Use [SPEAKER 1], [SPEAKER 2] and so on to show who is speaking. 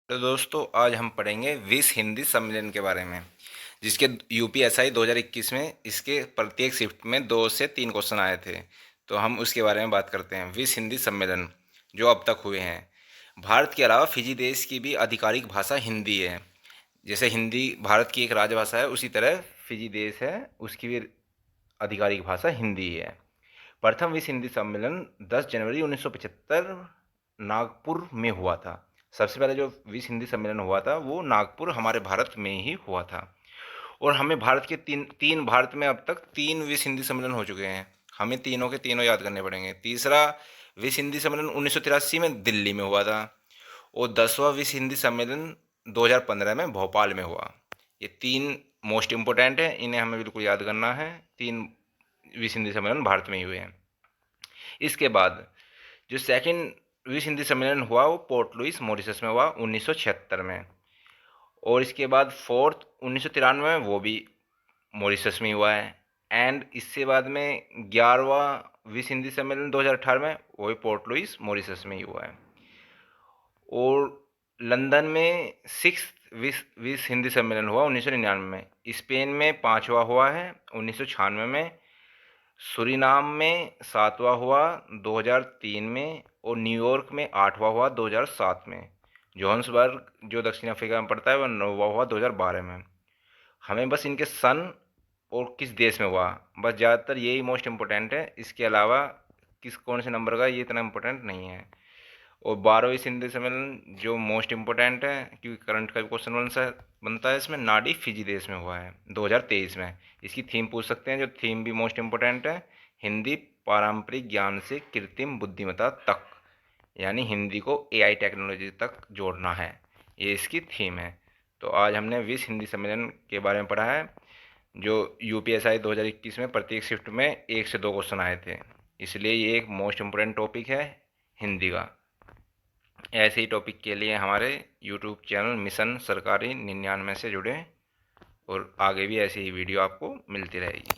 [SPEAKER 1] तो दोस्तों आज हम पढ़ेंगे विश्व हिंदी सम्मेलन के बारे में, जिसके यूपीएसआई 2021 में इसके प्रत्येक शिफ्ट में 2 से 3 क्वेश्चन आए थे। तो हम उसके बारे में बात करते हैं। विश्व हिंदी सम्मेलन जो अब तक हुए हैं, भारत के अलावा फिजी देश की भी आधिकारिक भाषा हिंदी है। जैसे हिंदी भारत की एक राजभाषा है, उसी तरह फिजी देश है, उसकी भी आधिकारिक भाषा हिंदी है। प्रथम विश्व हिंदी सम्मेलन 10 जनवरी 1975 नागपुर में हुआ था। सबसे पहले जो विश्व हिंदी सम्मेलन हुआ था वो नागपुर हमारे भारत में ही हुआ था। और हमें भारत के तीन भारत में अब तक 3 विश्व हिंदी सम्मेलन हो चुके हैं। हमें तीनों के तीनों याद करने पड़ेंगे। तीसरा विश्व हिंदी सम्मेलन 1983 में दिल्ली में हुआ था, और 10वां विश्व हिंदी सम्मेलन 2015 में भोपाल में हुआ। ये तीन मोस्ट इम्पोर्टेंट है, इन्हें हमें बिल्कुल याद करना है। 3 विश्व हिंदी सम्मेलन भारत में ही हुए हैं। इसके बाद जो सेकंड विश्व हिंदी सम्मेलन हुआ वो पोर्ट लुइस मॉरिशस में हुआ 1976 में। और इसके बाद फोर्थ 1993 में वो भी मॉरिशस में हुआ है। एंड इससे बाद में 11वां विश्व हिंदी सम्मेलन 2018 में वो भी पोर्ट लुइस मॉरिशस में ही हुआ है। और लंदन में 6th विश्व हिंदी सम्मेलन हुआ 1999 में। स्पेन में 5वां हुआ है 1996 में। सूरीनाम में 7वां हुआ 2003 में। और न्यूयॉर्क में 8वां हुआ 2007 में। जोहान्सबर्ग जो दक्षिण अफ्रीका में पड़ता है वह 9वां हुआ 2012 में। हमें बस इनके सन और किस देश में हुआ, बस ज़्यादातर यही मोस्ट इम्पोर्टेंट है। इसके अलावा कौन से नंबर का, ये इतना इम्पोर्टेंट नहीं है। और 12वीं हिंदी सम्मेलन जो मोस्ट इम्पोर्टेंट है, क्योंकि करंट का भी क्वेश्चन बनता है इसमें, नाडी फिजी देश में हुआ है 2023 में। इसकी थीम पूछ सकते हैं, जो थीम भी मोस्ट इम्पोर्टेंट है, हिंदी पारंपरिक ज्ञान से कृत्रिम बुद्धिमत्ता तक, यानी हिंदी को एआई टेक्नोलॉजी तक जोड़ना है, ये इसकी थीम है। तो आज हमने विश्व हिंदी सम्मेलन के बारे में पढ़ा है, जो यूपीएसआई 2021 में प्रत्येक शिफ्ट में 1 से 2 क्वेश्चन आए थे, इसलिए ये एक मोस्ट इम्पोर्टेंट टॉपिक है हिंदी का। ऐसे ही टॉपिक के लिए हमारे यूट्यूब चैनल मिशन सरकारी 99 से जुड़ें, और आगे भी ऐसी ही वीडियो आपको मिलती रहेगी।